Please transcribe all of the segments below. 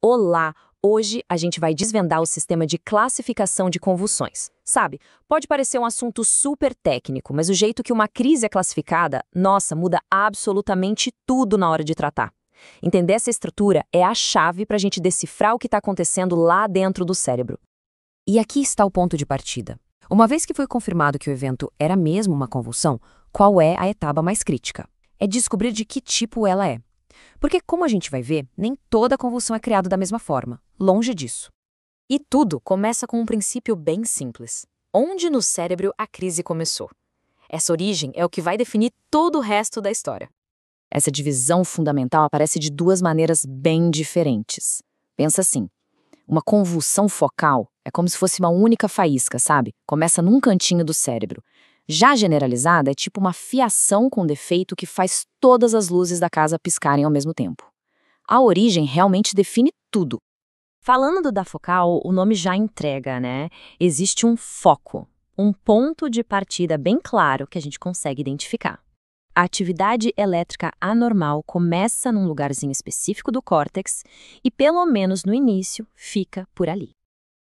Olá! Hoje a gente vai desvendar o sistema de classificação de convulsões. Sabe, pode parecer um assunto super técnico, mas o jeito que uma crise é classificada, nossa, muda absolutamente tudo na hora de tratar. Entender essa estrutura é a chave para a gente decifrar o que está acontecendo lá dentro do cérebro. E aqui está o ponto de partida. Uma vez que foi confirmado que o evento era mesmo uma convulsão, qual é a etapa mais crítica? É descobrir de que tipo ela é. Porque, como a gente vai ver, nem toda convulsão é criada da mesma forma. Longe disso. E tudo começa com um princípio bem simples. Onde no cérebro a crise começou? Essa origem é o que vai definir todo o resto da história. Essa divisão fundamental aparece de duas maneiras bem diferentes. Pensa assim, uma convulsão focal é como se fosse uma única faísca, sabe? Começa num cantinho do cérebro. Já generalizada é tipo uma fiação com defeito que faz todas as luzes da casa piscarem ao mesmo tempo. A origem realmente define tudo. Falando da focal, o nome já entrega, né? Existe um foco, um ponto de partida bem claro que a gente consegue identificar. A atividade elétrica anormal começa num lugarzinho específico do córtex e, pelo menos no início, fica por ali.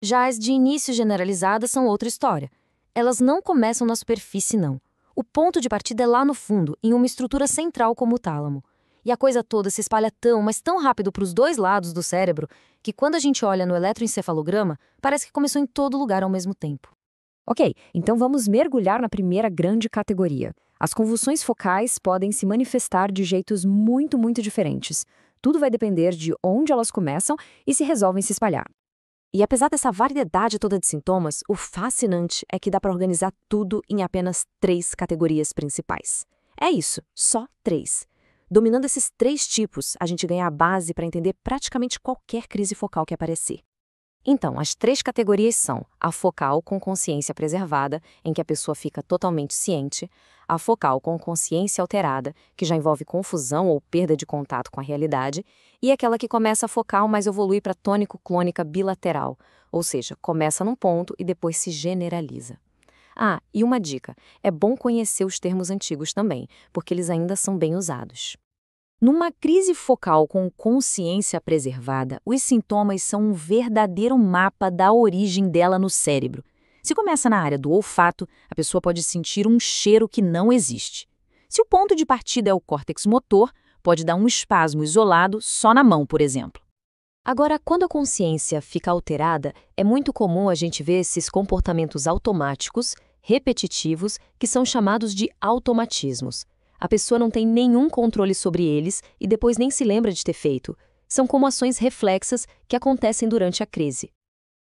Já as de início generalizadas são outra história. Elas não começam na superfície, não. O ponto de partida é lá no fundo, em uma estrutura central como o tálamo. E a coisa toda se espalha mas tão rápido para os dois lados do cérebro, que quando a gente olha no eletroencefalograma, parece que começou em todo lugar ao mesmo tempo. Ok, então vamos mergulhar na primeira grande categoria. As convulsões focais podem se manifestar de jeitos muito diferentes. Tudo vai depender de onde elas começam e se resolvem se espalhar. E apesar dessa variedade toda de sintomas, o fascinante é que dá para organizar tudo em apenas 3 categorias principais. É isso, só 3. Dominando esses 3 tipos, a gente ganha a base para entender praticamente qualquer crise focal que aparecer. Então, as 3 categorias são a focal com consciência preservada, em que a pessoa fica totalmente ciente, a focal com consciência alterada, que já envolve confusão ou perda de contato com a realidade, e aquela que começa a focal, mas evolui para tônico-clônica bilateral, ou seja, começa num ponto e depois se generaliza. Ah, e uma dica, é bom conhecer os termos antigos também, porque eles ainda são bem usados. Numa crise focal com consciência preservada, os sintomas são um verdadeiro mapa da origem dela no cérebro. Se começa na área do olfato, a pessoa pode sentir um cheiro que não existe. Se o ponto de partida é o córtex motor, pode dar um espasmo isolado só na mão, por exemplo. Agora, quando a consciência fica alterada, é muito comum a gente ver esses comportamentos automáticos, repetitivos, que são chamados de automatismos. A pessoa não tem nenhum controle sobre eles e depois nem se lembra de ter feito. São como ações reflexas que acontecem durante a crise.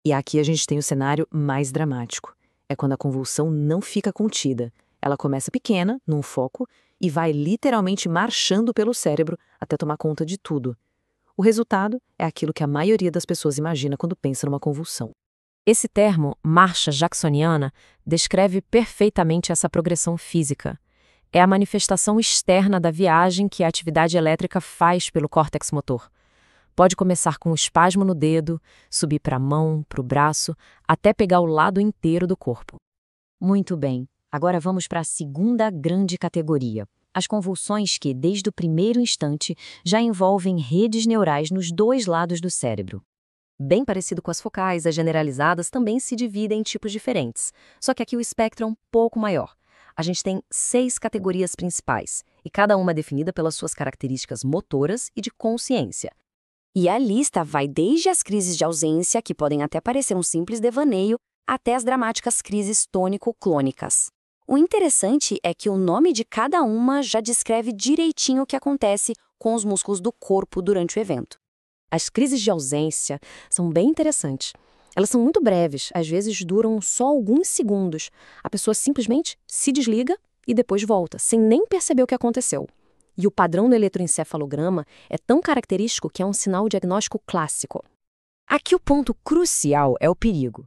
E aqui a gente tem o cenário mais dramático. É quando a convulsão não fica contida. Ela começa pequena, num foco, e vai literalmente marchando pelo cérebro até tomar conta de tudo. O resultado é aquilo que a maioria das pessoas imagina quando pensa numa convulsão. Esse termo, marcha jacksoniana, descreve perfeitamente essa progressão física. É a manifestação externa da viagem que a atividade elétrica faz pelo córtex motor. Pode começar com um espasmo no dedo, subir para a mão, para o braço, até pegar o lado inteiro do corpo. Muito bem, agora vamos para a segunda grande categoria. As convulsões que, desde o primeiro instante, já envolvem redes neurais nos 2 lados do cérebro. Bem parecido com as focais, as generalizadas também se dividem em tipos diferentes, só que aqui o espectro é um pouco maior. A gente tem 6 categorias principais, e cada uma definida pelas suas características motoras e de consciência. E a lista vai desde as crises de ausência, que podem até parecer um simples devaneio, até as dramáticas crises tônico-clônicas. O interessante é que o nome de cada uma já descreve direitinho o que acontece com os músculos do corpo durante o evento. As crises de ausência são bem interessantes. Elas são muito breves, às vezes duram só alguns segundos. A pessoa simplesmente se desliga e depois volta, sem nem perceber o que aconteceu. E o padrão do eletroencefalograma é tão característico que é um sinal diagnóstico clássico. Aqui o ponto crucial é o perigo.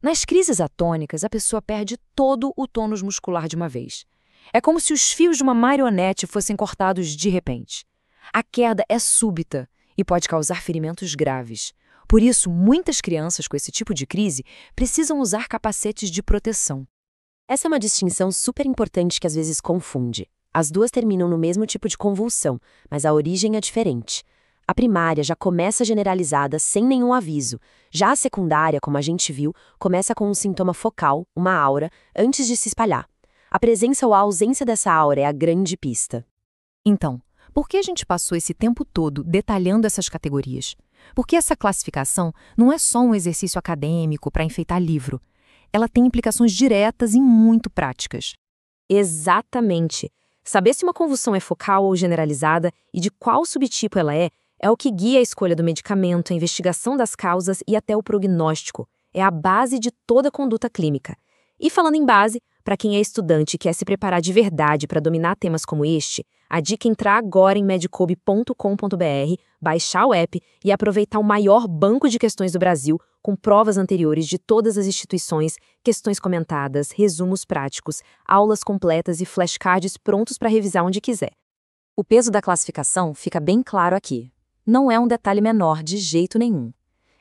Nas crises atônicas, a pessoa perde todo o tônus muscular de uma vez. É como se os fios de uma marionete fossem cortados de repente. A queda é súbita e pode causar ferimentos graves. Por isso, muitas crianças com esse tipo de crise precisam usar capacetes de proteção. Essa é uma distinção super importante que às vezes confunde. As duas terminam no mesmo tipo de convulsão, mas a origem é diferente. A primária já começa generalizada sem nenhum aviso. Já a secundária, como a gente viu, começa com um sintoma focal, uma aura, antes de se espalhar. A presença ou a ausência dessa aura é a grande pista. Então, por que a gente passou esse tempo todo detalhando essas categorias? Porque essa classificação não é só um exercício acadêmico para enfeitar livro. Ela tem implicações diretas e muito práticas. Exatamente. Saber se uma convulsão é focal ou generalizada e de qual subtipo ela é o que guia a escolha do medicamento, a investigação das causas e até o prognóstico. É a base de toda conduta clínica. E falando em base, para quem é estudante e quer se preparar de verdade para dominar temas como este, a dica é entrar agora em medicob.com.br, baixar o app e aproveitar o maior banco de questões do Brasil, com provas anteriores de todas as instituições, questões comentadas, resumos práticos, aulas completas e flashcards prontos para revisar onde quiser. O peso da classificação fica bem claro aqui. Não é um detalhe menor de jeito nenhum.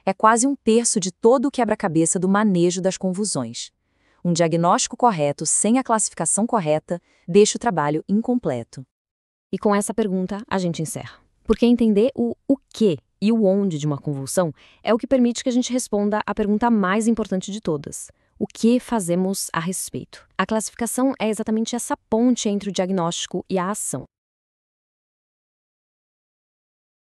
É quase um terço de todo o quebra-cabeça do manejo das convulsões. Um diagnóstico correto sem a classificação correta deixa o trabalho incompleto. E com essa pergunta, a gente encerra. Porque entender o que e o onde de uma convulsão é o que permite que a gente responda à pergunta mais importante de todas. O que fazemos a respeito? A classificação é exatamente essa ponte entre o diagnóstico e a ação.